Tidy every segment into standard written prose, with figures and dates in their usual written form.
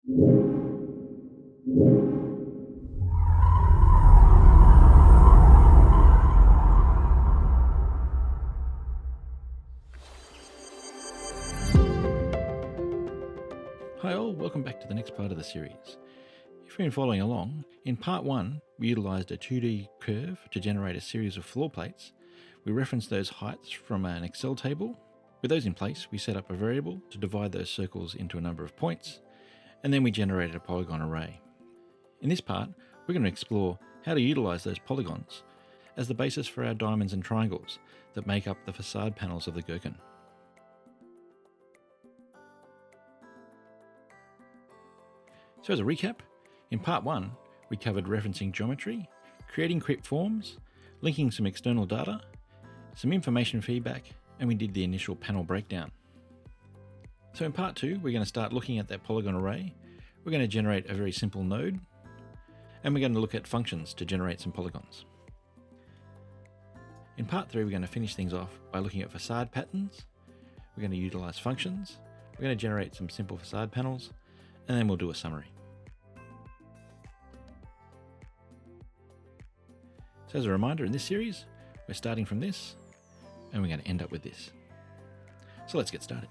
Hi all, welcome back to the next part of the series. If you've been following along, in part 1 we utilised a 2D curve to generate a series of floor plates. We referenced those heights from an Excel table. With those in place, we set up a variable to divide those circles into a number of points, and then we generated a polygon array. In this part, we're going to explore how to utilise those polygons as the basis for our diamonds and triangles that make up the facade panels of the Gherkin. So as a recap, in part 1, we covered referencing geometry, creating crypt forms, linking some external data, some information feedback, and we did the initial panel breakdown. So in part 2, we're going to start looking at that polygon array. We're going to generate a very simple node, and we're going to look at functions to generate some polygons. In part 3, we're going to finish things off by looking at facade patterns. We're going to utilize functions. We're going to generate some simple facade panels, and then we'll do a summary. So as a reminder, in this series, we're starting from this, and we're going to end up with this. So let's get started.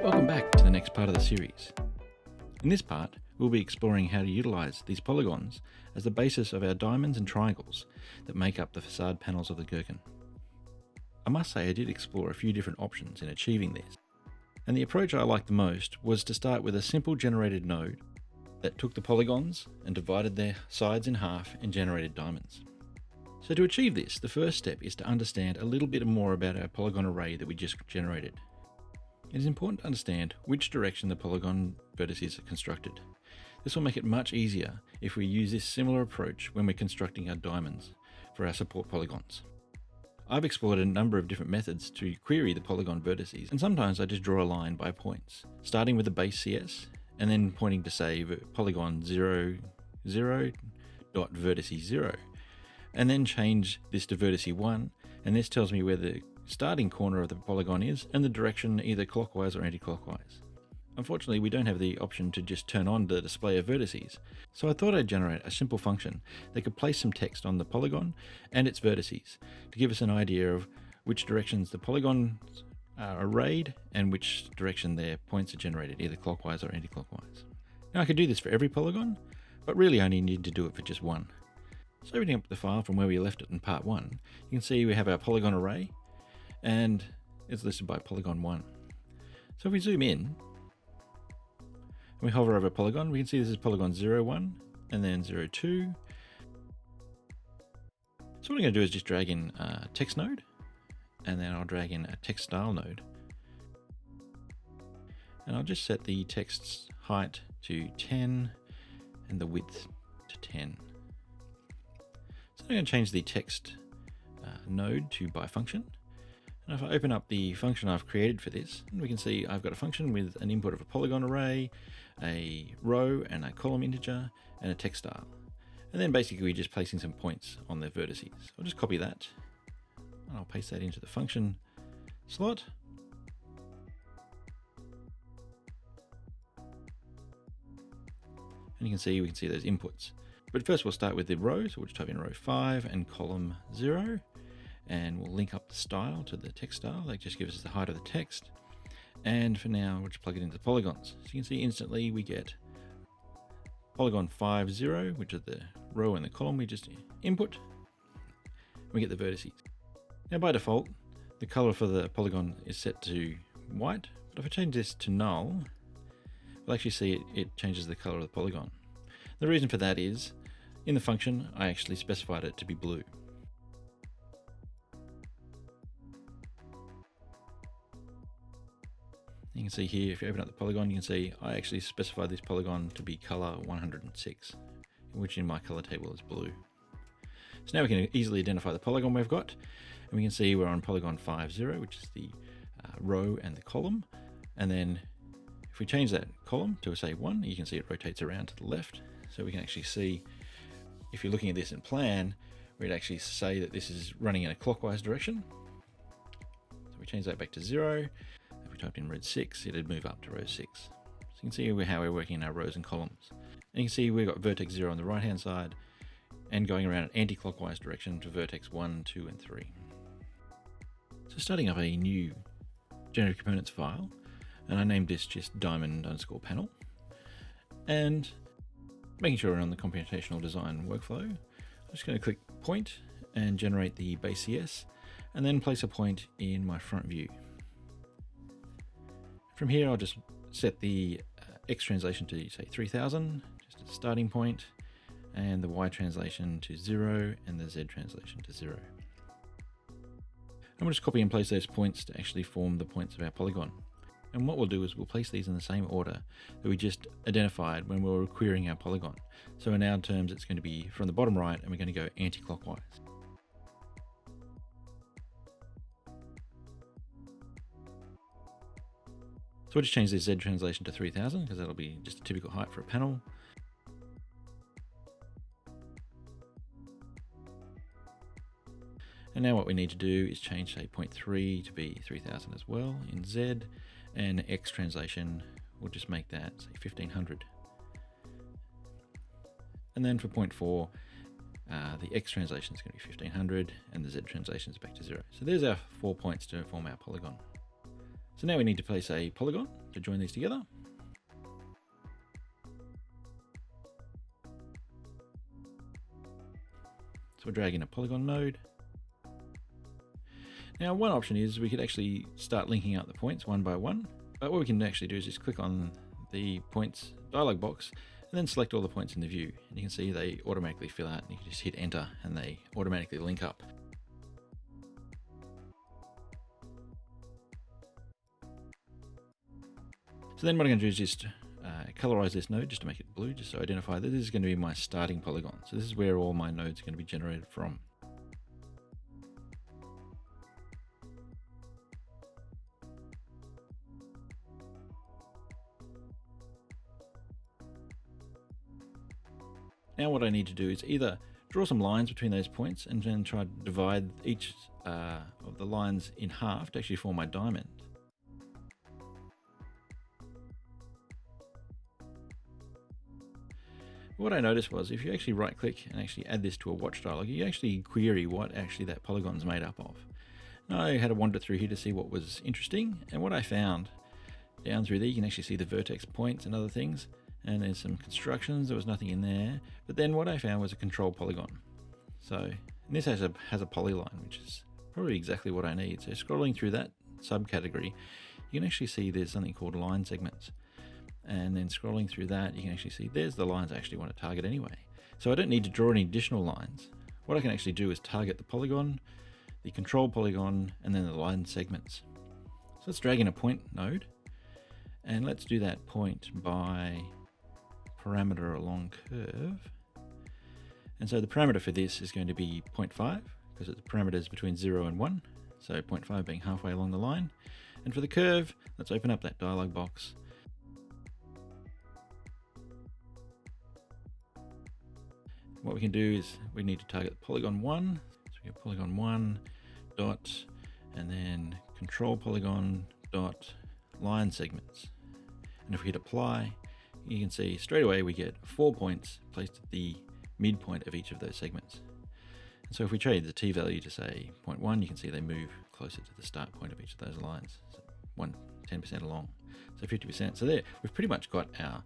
Welcome back to the next part of the series. In this part, we'll be exploring how to utilise these polygons as the basis of our diamonds and triangles that make up the facade panels of the Gherkin. I must say I did explore a few different options in achieving this, and the approach I liked the most was to start with a simple generated node that took the polygons and divided their sides in half and generated diamonds. So to achieve this, the first step is to understand a little bit more about our polygon array that we just generated. It is important to understand which direction the polygon vertices are constructed. This will make it much easier if we use this similar approach when we're constructing our diamonds for our support polygons. I've explored a number of different methods to query the polygon vertices, and sometimes I just draw a line by points, starting with the base CS and then pointing to say polygon 0, 0, dot vertice 0, and then change this to vertice 1, and this tells me where the starting corner of the polygon is and the direction either clockwise or anti-clockwise. Unfortunately, we don't have the option to just turn on the display of vertices, so I thought I'd generate a simple function that could place some text on the polygon and its vertices to give us an idea of which directions the polygons are arrayed and which direction their points are generated, either clockwise or anti-clockwise. Now I could do this for every polygon, but really I only need to do it for just one. So opening up the file from where we left it in part 1, you can see we have our polygon array, and it's listed by polygon 1. So if we zoom in and we hover over a polygon, we can see this is polygon 01 and then 02. So what I'm going to do is just drag in a text node, and then I'll drag in a text style node, and I'll just set the text's height to 10 and the width to 10. So I'm going to change the text node to by function. And if I open up the function I've created for this, we can see I've got a function with an input of a polygon array, a row and a column integer, and a text style. And then basically we're just placing some points on the vertices. I'll just copy that, and I'll paste that into the function slot. And you can see, we can see those inputs. But first we'll start with the row, so we'll just type in row 5 and column 0. And we'll link up the style to the text style. That just gives us the height of the text. And for now, we'll just plug it into the polygons. So you can see instantly we get polygon 5, 0, which is the row and the column we just input. We get the vertices. Now by default, the color for the polygon is set to white, but if I change this to null, we'll actually see it changes the color of the polygon. The reason for that is, in the function, I actually specified it to be blue. You can see here, if you open up the polygon, you can see I actually specified this polygon to be color 106, which in my color table is blue. So now we can easily identify the polygon we've got, and we can see we're on polygon 5, 0, which is the row and the column. And then if we change that column to say 1, you can see it rotates around to the left. So we can actually see, if you're looking at this in plan, we'd actually say that this is running in a clockwise direction. So we change that back to 0. If we typed in row 6, it'd move up to row 6. So you can see how we're working in our rows and columns. And you can see we've got vertex 0 on the right hand side and going around an anti-clockwise direction to vertex 1, 2, and 3. So starting up a new generative components file, and I named this just diamond_panel, and making sure we're on the computational design workflow, I'm just going to click point and generate the base CS, and then place a point in my front view. From here, I'll just set the X translation to say 3000, just as a starting point, and the Y translation to 0, and the Z translation to 0. And we'll just copy and place those points to actually form the points of our polygon. And what we'll do is we'll place these in the same order that we just identified when we were querying our polygon. So in our terms, it's going to be from the bottom right, and we're going to go anti-clockwise. So we'll just change the Z translation to 3000 because that'll be just a typical height for a panel. And now what we need to do is change, say, 0.3 to be 3000 as well in Z, and X translation, we'll just make that, say, 1500. And then for 0.4, the X translation is going to be 1500, and the Z translation is back to 0. So there's our 4 points to form our polygon. So now we need to place a polygon to join these together. So we'll drag in a polygon node. Now one option is we could actually start linking out the points one by one, but what we can actually do is just click on the points dialog box and then select all the points in the view. And you can see they automatically fill out, and you can just hit enter and they automatically link up. So then what I'm going to do is just colorize this node just to make it blue, just to identify that this is going to be my starting polygon. So this is where all my nodes are going to be generated from. Now what I need to do is either draw some lines between those points and then try to divide each of the lines in half to actually form my diamond. What I noticed was if you actually right click and actually add this to a watch dialog, you actually query what actually that polygon's made up of. And I had to wander through here to see what was interesting, and what I found down through there, you can actually see the vertex points and other things, and there's some constructions. There was nothing in there, but then what I found was a control polygon. So and this has a polyline, which is probably exactly what I need. So scrolling through that subcategory, you can actually see there's something called line segments. And then scrolling through that, you can actually see there's the lines I actually want to target anyway. So I don't need to draw any additional lines. What I can actually do is target the polygon, the control polygon, and then the line segments. So let's drag in a point node, and let's do that point by parameter along curve. And so the parameter for this is going to be 0.5, because the parameter is between 0 and 1. So 0.5 being halfway along the line. And for the curve, let's open up that dialog box. What we can do is we need to target polygon 1. So we get polygon 1 dot, and then control polygon dot line segments. And if we hit apply, you can see straight away we get 4 points placed at the midpoint of each of those segments. And so if we change the t value to say 0.1, you can see they move closer to the start point of each of those lines. So 10% along, so 50%. So there, we've pretty much got our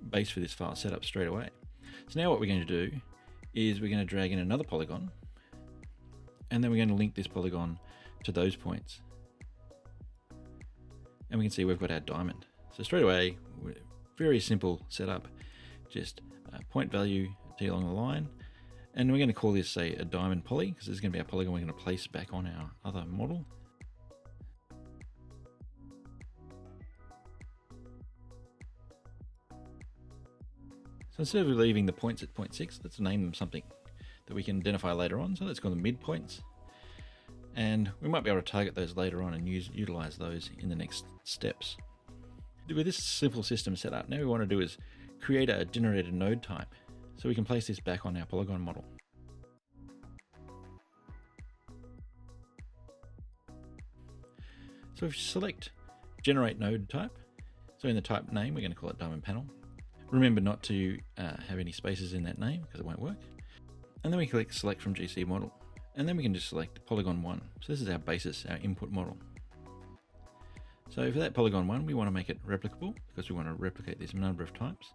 base for this file set up straight away. So now what we're going to do is we're going to drag in another polygon, and then we're going to link this polygon to those points. And we can see we've got our diamond. So straight away, very simple setup, just a point value T along the line. And we're going to call this, say, a diamond poly, because this is going to be our polygon we're going to place back on our other model. So instead of leaving the points at 0.6, let's name them something that we can identify later on. So let's call them midpoints. And we might be able to target those later on and utilize those in the next steps. With this simple system set up, now we want to do is create a generated node type, so we can place this back on our polygon model. So if you select generate node type, so in the type name, we're going to call it diamond panel. Remember not to have any spaces in that name because it won't work. And then we click select from GC model. And then we can just select polygon 1. So this is our basis, our input model. So for that polygon 1, we want to make it replicable because we want to replicate this number of times.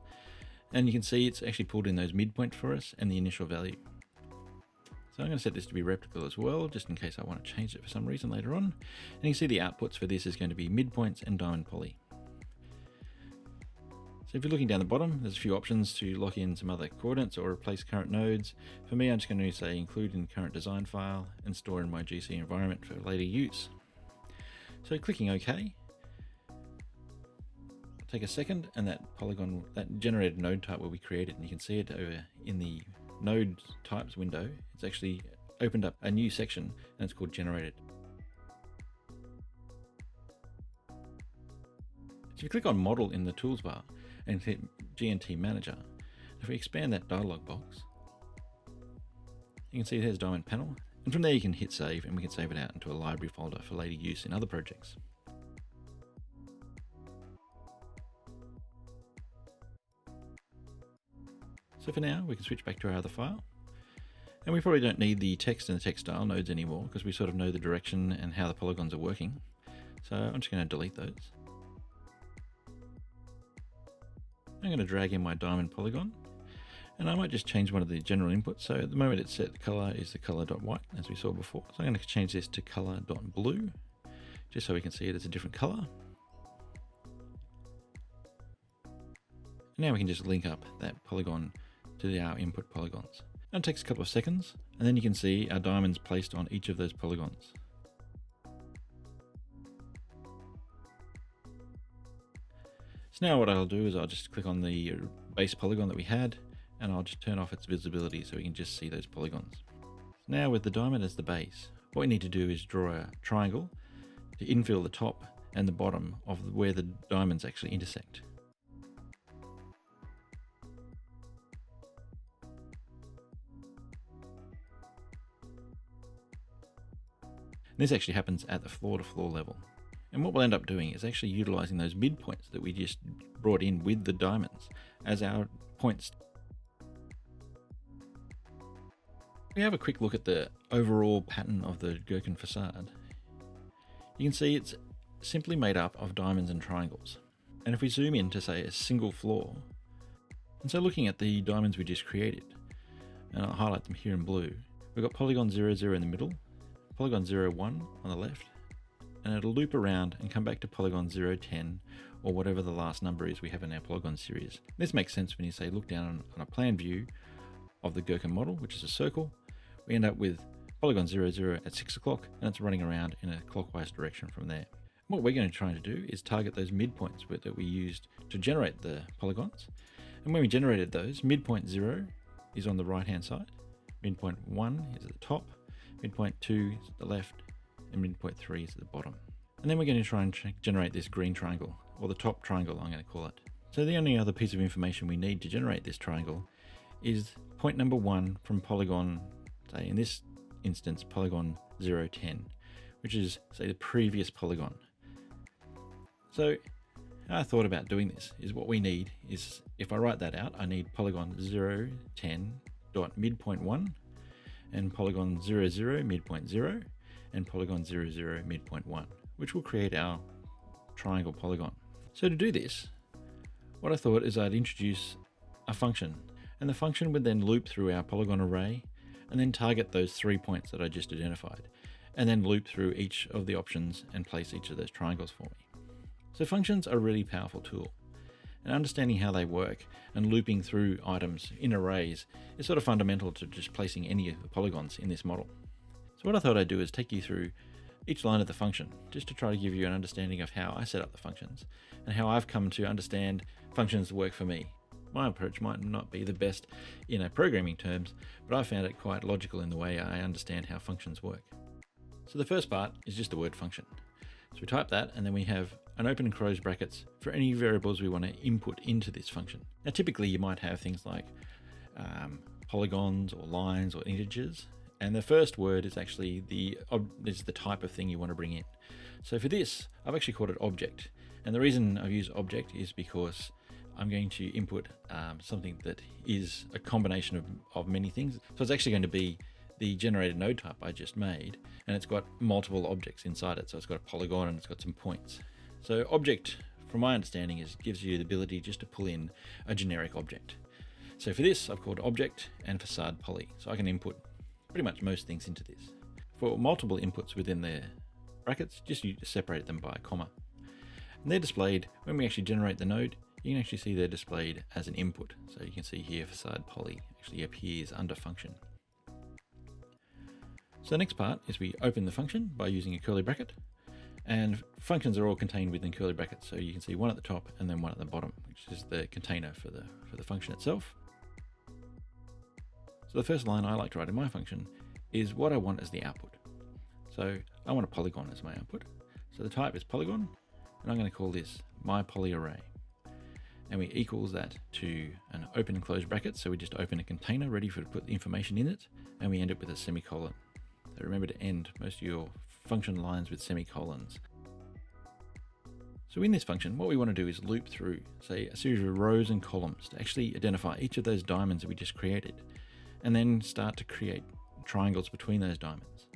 And you can see it's actually pulled in those midpoints for us and the initial value. So I'm going to set this to be replicable as well, just in case I want to change it for some reason later on. And you can see the outputs for this is going to be midpoints and diamond poly. So if you're looking down the bottom, there's a few options to lock in some other coordinates or replace current nodes. For me, I'm just going to say include in current design file and store in my GC environment for later use. So clicking OK. Take a second and that polygon, that generated node type will be created, and you can see it over in the node types window. It's actually opened up a new section and it's called generated. So if you click on model in the tools bar and hit GNT manager, if we expand that dialog box, you can see there's diamond panel, and from there you can hit save and we can save it out into a library folder for later use in other projects. So for now, we can switch back to our other file. And we probably don't need the text and the text style nodes anymore because we sort of know the direction and how the polygons are working. So I'm just going to delete those. I'm going to drag in my diamond polygon, and I might just change one of the general inputs. So at the moment it's set color is the color.white as we saw before. So I'm going to change this to color.blue just so we can see it as a different color. Now we can just link up that polygon to our input polygons. And it takes a couple of seconds, and then you can see our diamonds placed on each of those polygons. So now what I'll do is I'll just click on the base polygon that we had, and I'll just turn off its visibility so we can just see those polygons. Now with the diamond as the base, what we need to do is draw a triangle to infill the top and the bottom of where the diamonds actually intersect. And this actually happens at the floor-to-floor level. And what we'll end up doing is actually utilizing those midpoints that we just brought in with the diamonds as our points. We have a quick look at the overall pattern of the Gherkin facade. You can see it's simply made up of diamonds and triangles. And if we zoom in to say a single floor, and so looking at the diamonds we just created, and I'll highlight them here in blue, we've got polygon 0, 0 in the middle, polygon 0, 1 on the left, and it'll loop around and come back to polygon 0, 10, or whatever the last number is we have in our polygon series. This makes sense when you say look down on a plan view of the Gherkin model, which is a circle. We end up with polygon 0, 0 at 6 o'clock, and it's running around in a clockwise direction from there. What we're going to try to do is target those midpoints that we used to generate the polygons. And when we generated those, midpoint 0 is on the right hand side, midpoint 1 is at the top, midpoint 2 is at the left, and midpoint 3 is at the bottom. And then we're going to try and generate this green triangle, or the top triangle I'm going to call it. So the only other piece of information we need to generate this triangle is point number 1 from polygon, say in this instance, polygon 0, 10, which is say the previous polygon. So how I thought about doing this is what we need is, if I write that out, I need polygon 0, 10 dot midpoint 1, and polygon 0, 0 midpoint 0, and polygon 0, 0 midpoint 1, which will create our triangle polygon. So to do this, what I thought is I'd introduce a function, and the function would then loop through our polygon array and then target those 3 points that I just identified, and then loop through each of the options and place each of those triangles for me. So functions are a really powerful tool, and understanding how they work and looping through items in arrays is sort of fundamental to just placing any of the polygons in this model. So what I thought I'd do is take you through each line of the function, just to try to give you an understanding of how I set up the functions and how I've come to understand functions that work for me. My approach might not be the best in programming terms, but I found it quite logical in the way I understand how functions work. So the first part is just the word function. So we type that, and then we have an open and closed brackets for any variables we want to input into this function. Now typically you might have things like polygons or lines or integers, and the first word is actually the type of thing you want to bring in. So for this, I've actually called it object, and the reason I've used object is because I'm going to input something that is a combination of many things. So it's actually going to be the generated node type I just made, and it's got multiple objects inside it. So it's got a polygon and it's got some points. So object, from my understanding, gives you the ability just to pull in a generic object. So for this, I've called object and facade poly. So I can input pretty much most things into this. For multiple inputs within the brackets, just you separate them by a comma. And they're displayed when we actually generate the node. You can actually see they're displayed as an input. So you can see here facade poly actually appears under function. So the next part is we open the function by using a curly bracket, and functions are all contained within curly brackets. So you can see one at the top and then one at the bottom, which is the container for the function itself. So the first line I like to write in my function is what I want as the output. So I want a polygon as my output. So the type is polygon, and I'm going to call this my poly array. And we equals that to an open and closed bracket. So we just open a container ready to put the information in it, and we end it with a semicolon. So remember to end most of your function lines with semicolons. So in this function, what we want to do is loop through, say, a series of rows and columns to actually identify each of those diamonds that we just created, and then start to create triangles between those diamonds.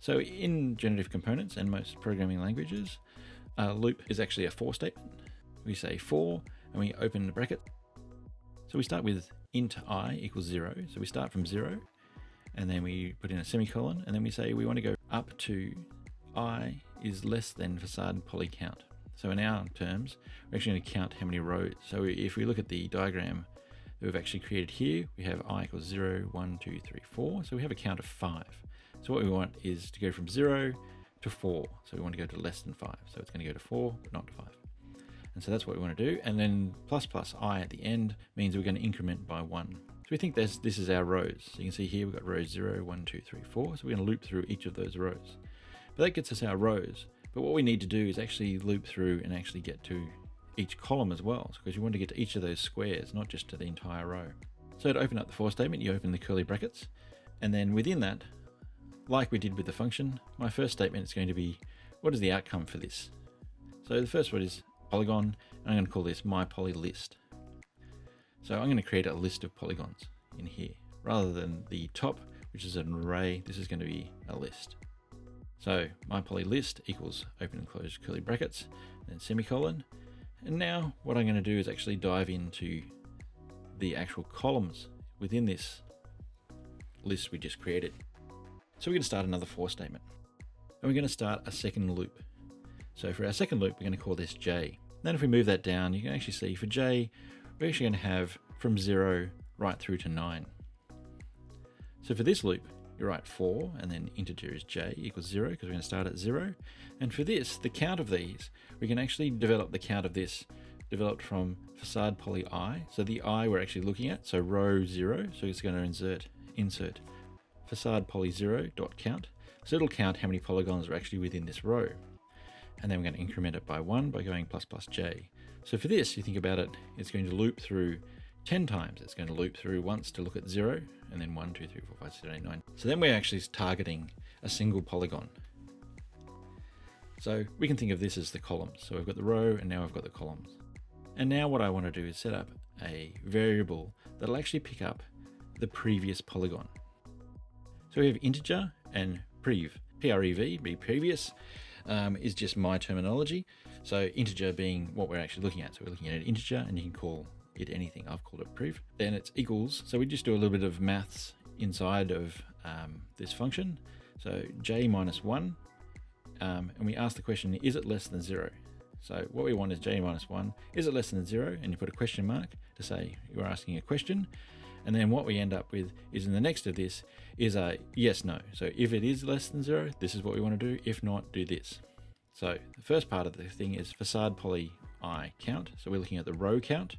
So in generative components and most programming languages, a loop is actually a for statement. We say for, and we open the bracket. So we start with int I equals 0. So we start from 0, and then we put in a semicolon, and then we say we want to go up to I is less than facade poly count. So in our terms, we're actually going to count how many rows. So if we look at the diagram that we've actually created here, we have I equals 0, 1, 2, 3, 4. So we have a count of 5. So what we want is to go from 0 to 4. So we want to go to less than 5. So it's going to go to 4, but not to 5. And so that's what we want to do. And then plus I at the end means we're going to increment by 1. So we think this is our rows. So you can see here we've got rows 0, 1, 2, 3, 4. So we're going to loop through each of those rows. But that gets us our rows. But what we need to do is actually loop through and actually get to each column as well, because you want to get to each of those squares, not just to the entire row. So to open up the for statement, you open the curly brackets, and then within that, like we did with the function, my first statement is going to be, what is the outcome for this? So the first one is polygon, and I'm going to call this my poly list. So I'm going to create a list of polygons in here. Rather than the top, which is an array, this is going to be a list. So my poly list equals open and close curly brackets, then semicolon. And now what I'm going to do is actually dive into the actual columns within this list we just created. So we're going to start another for statement, and we're going to start a second loop. So for our second loop, we're going to call this J. Then if we move that down, you can actually see for J, we're actually going to have from 0 right through to 9. So for this loop, you write 4, and then integer is J equals 0, because we're going to start at 0. And for this, the count of these, we can actually develop the count of this developed from facade poly I. So the I we're actually looking at, so row 0, so it's going to insert facade poly 0 dot count. So it'll count how many polygons are actually within this row. And then we're going to increment it by 1 by going plus J. So for this, you think about it, it's going to loop through 10 times. It's going to loop through once to look at 0, and then 1, 2, 3, 4, 5, 6, 7, 8, 9. So then we're actually targeting a single polygon. So we can think of this as the columns. So we've got the row, and now we've got the columns. And now what I want to do is set up a variable that'll actually pick up the previous polygon. So we have integer and prev, P-R-E-V, be previous. is just my terminology. So integer being what we're actually looking at. So we're looking at an integer, and you can call it anything. I've called it proof. Then it's equals. So we just do a little bit of maths inside of this function. So j minus 1, and we ask the question, is it less than 0? So what we want is j minus 1. Is it less than 0? And you put a question mark to say you're asking a question. And then what we end up with is in the next of this is a yes, no. So if it is less than 0, this is what we want to do. If not, do this. So the first part of the thing is facade poly I count. So we're looking at the row count.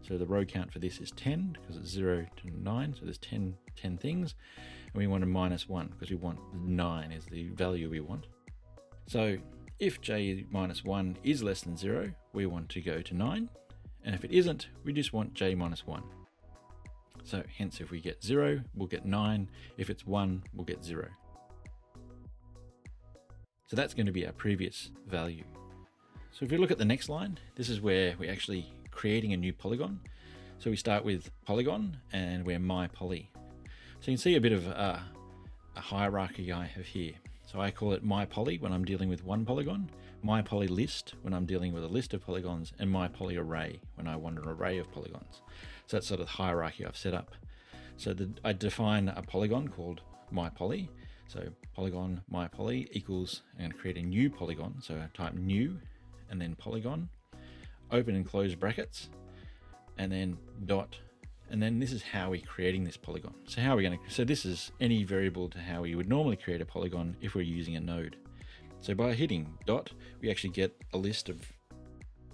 So the row count for this is 10 because it's 0 to 9. So there's 10 things. And we want a minus 1 because we want 9 is the value we want. So if j minus 1 is less than 0, we want to go to 9. And if it isn't, we just want j minus 1. So hence if we get 0, we'll get 9. If it's 1, we'll get 0. So that's going to be our previous value. So if you look at the next line, this is where we're actually creating a new polygon. So we start with polygon and we're my poly. So you can see a bit of a hierarchy I have here. So I call it my poly when I'm dealing with one polygon, my poly list when I'm dealing with a list of polygons, and my poly array when I want an array of polygons. So that's sort of the hierarchy I've set up. So I define a polygon called my poly. So polygon my poly equals, I'm going to create a new polygon. So I type new and then polygon, open and close brackets, and then dot. And then this is how we're creating this polygon. So how are we going to, so this is any variable to how we would normally create a polygon if we're using a node. So by hitting dot, we actually get a list of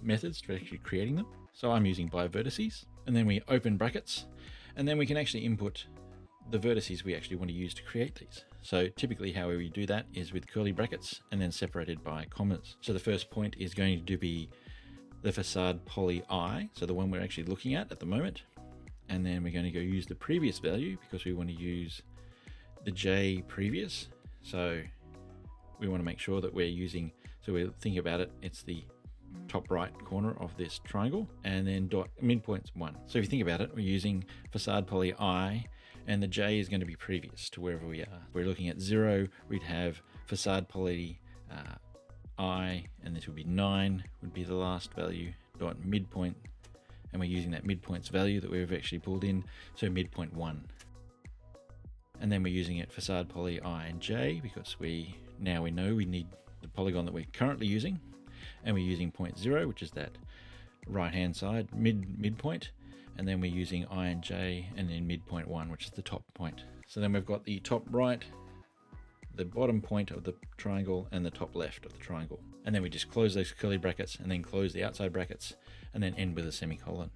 methods for actually creating them. So I'm using by vertices, and then we open brackets, and then we can actually input the vertices we actually want to use to create these. So typically how we do that is with curly brackets and then separated by commas. So the first point is going to be the facade poly I, so the one we're actually looking at the moment. And then we're going to go use the previous value because we want to use the j previous. So we want to make sure that we're using, so we're thinking about it, it's the top right corner of this triangle, and then dot midpoint's 1. So if you think about it, we're using facade poly I, and the j is going to be previous to wherever we are. If we're looking at 0, we'd have facade poly I, and this would be 9 would be the last value, dot midpoint, and we're using that midpoint's value that we've actually pulled in, so midpoint 1. And then we're using it facade poly I and j because now we know we need the polygon that we're currently using, and we're using point 0, which is that right hand side midpoint, and then we're using I and j, and then midpoint 1, which is the top point. So then we've got the top right, the bottom point of the triangle, and the top left of the triangle. And then we just close those curly brackets and then close the outside brackets and then end with a semicolon.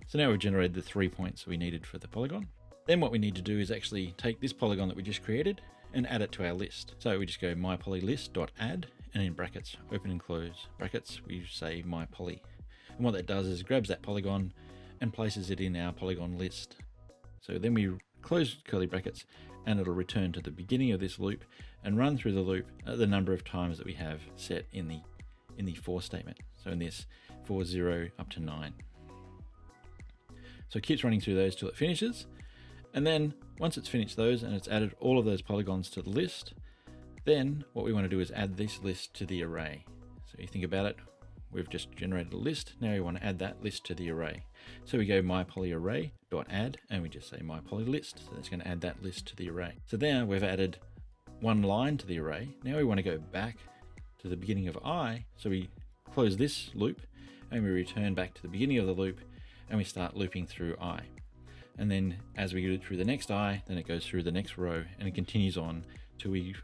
So now we've generated the 3 points we needed for the polygon. Then what we need to do is actually take this polygon that we just created and add it to our list. So we just go my poly list.add, and in brackets, open and close brackets, we say my poly. And what that does is grabs that polygon and places it in our polygon list. So then we close curly brackets and it'll return to the beginning of this loop and run through the loop the number of times that we have set in the for statement. So in this, for 0 up to 9. So it keeps running through those till it finishes. And then once it's finished those and it's added all of those polygons to the list, then what we want to do is add this list to the array. So you think about it, we've just generated a list. Now we want to add that list to the array. So we go my poly array.add, and we just say my poly list. So that's going to add that list to the array. So now we've added one line to the array. Now we want to go back to the beginning of I. So we close this loop and we return back to the beginning of the loop, and we start looping through I. And then as we go through the next I, then it goes through the next row, and it continues on till we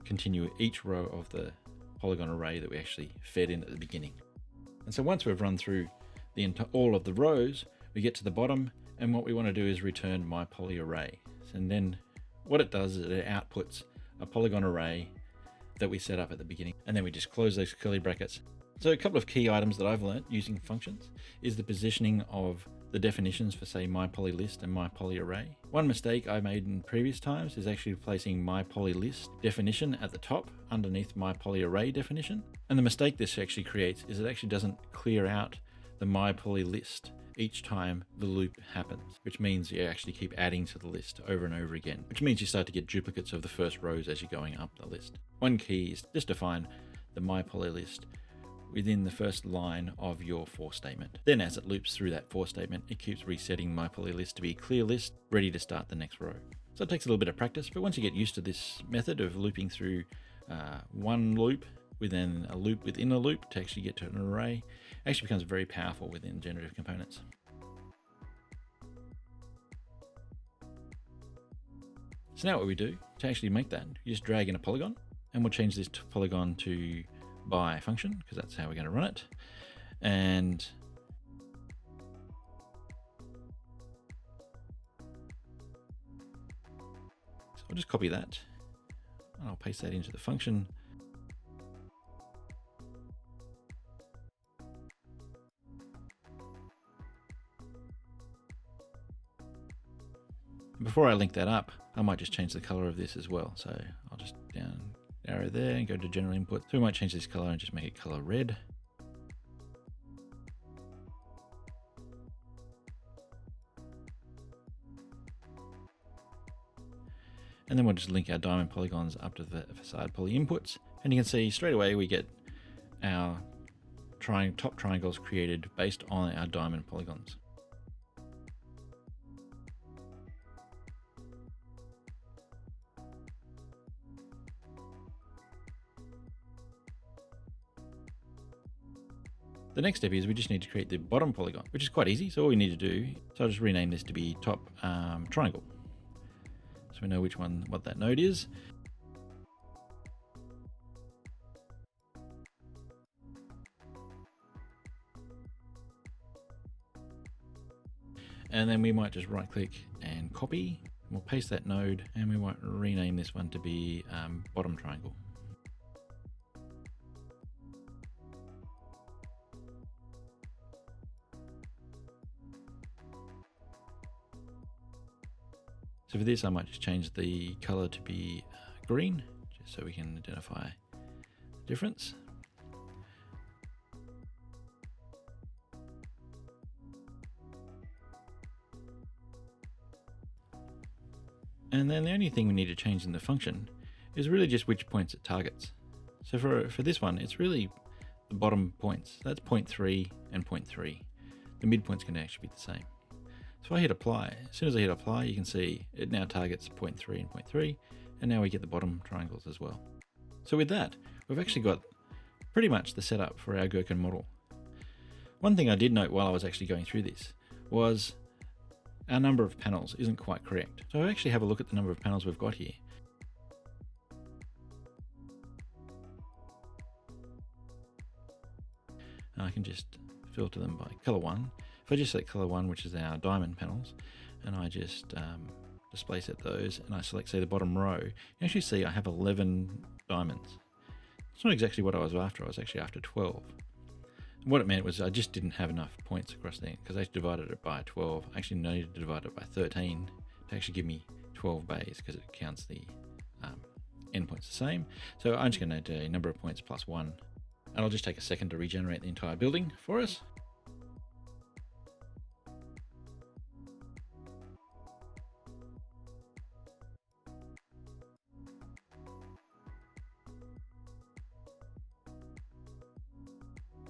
continue each row of the polygon array that we actually fed in at the beginning. And so once we've run through all of the rows, we get to the bottom, and what we want to do is return my poly array. And then what it does is it outputs a polygon array that we set up at the beginning, and then we just close those curly brackets. So a couple of key items that I've learned using functions is the positioning of the definitions for, say, my poly list and my poly array. One mistake I made in previous times is actually placing my poly list definition at the top underneath my poly array definition. And the mistake this actually creates is it actually doesn't clear out the my poly list each time the loop happens, which means you actually keep adding to the list over and over again, which means you start to get duplicates of the first rows as you're going up the list. One key is just define the my poly list within the first line of your for statement. Then as it loops through that for statement, it keeps resetting my poly list to be a clear list, ready to start the next row. So it takes a little bit of practice, but once you get used to this method of looping through one loop within a loop within a loop to actually get to an array, it actually becomes very powerful within generative components. So now what we do to actually make that, you just drag in a polygon, and we'll change this to polygon to by function, because that's how we're going to run it. And so I'll just copy that, and I'll paste that into the function. Before I link that up, I might just change the color of this as well. So I'll just down arrow there and go to general input. So we might change this color and just make it color red. And then we'll just link our diamond polygons up to the facade poly inputs. And you can see straight away we get our top triangles created based on our diamond polygons. The next step is we just need to create the bottom polygon, which is quite easy. So all we need to do, so I'll just rename this to be top triangle. So we know what that node is. And then we might just right click and copy. We'll paste that node and we might rename this one to be bottom triangle. So for this, I might just change the color to be green, just so we can identify the difference. And then the only thing we need to change in the function is really just which points it targets. So for this one, it's really the bottom points. That's 0.3 and 0.3. The midpoints can actually be the same. So if I hit apply, as soon as I hit apply, you can see it now targets 0.3 and 0.3, and now we get the bottom triangles as well. So with that, we've actually got pretty much the setup for our Gherkin model. One thing I did note while I was actually going through this was our number of panels isn't quite correct. So I actually have a look at the number of panels we've got here. And I can just filter them by color one. If I just select color one, which is our diamond panels, and I just display set those, and I select, say, the bottom row, you actually see I have 11 diamonds. It's not exactly what I was after. I was actually after 12. And what it meant was I just didn't have enough points across there, because I divided it by 12. I actually needed to divide it by 13 to actually give me 12 bays, because it counts the endpoints the same. So I'm just going to do a number of points plus 1, and I'll just take a second to regenerate the entire building for us.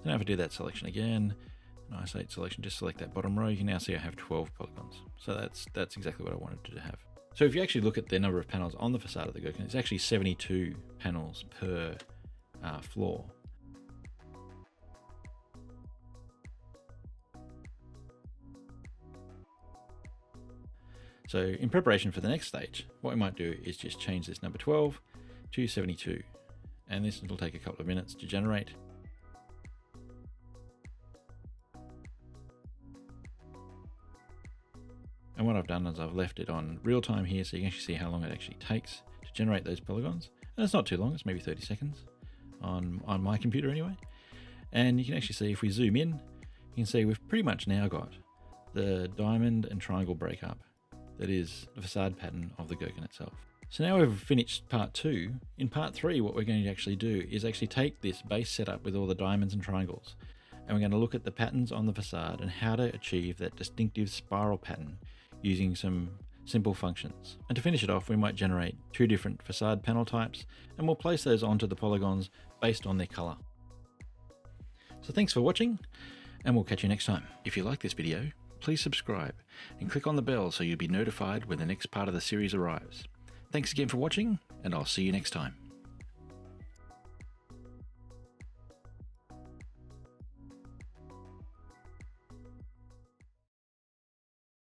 Now if I do that selection again, and isolate selection, just select that bottom row, you can now see I have 12 polygons. So that's exactly what I wanted to have. So if you actually look at the number of panels on the facade of the Gherkin, it's actually 72 panels per floor. So in preparation for the next stage, what we might do is just change this number 12 to 72. And this will take a couple of minutes to generate. And what I've done is I've left it on real time here, so you can actually see how long it actually takes to generate those polygons. And it's not too long, it's maybe 30 seconds on my computer anyway. And you can actually see if we zoom in, you can see we've pretty much now got the diamond and triangle breakup that is the facade pattern of the Gherkin itself. So now we've finished part 2. In part 3, what we're going to actually do is actually take this base setup with all the diamonds and triangles, and we're going to look at the patterns on the facade and how to achieve that distinctive spiral pattern using some simple functions. And to finish it off, we might generate 2 different facade panel types, and we'll place those onto the polygons based on their color. So thanks for watching, and we'll catch you next time. If you like this video, please subscribe and click on the bell so you'll be notified when the next part of the series arrives. Thanks again for watching, and I'll see you next time.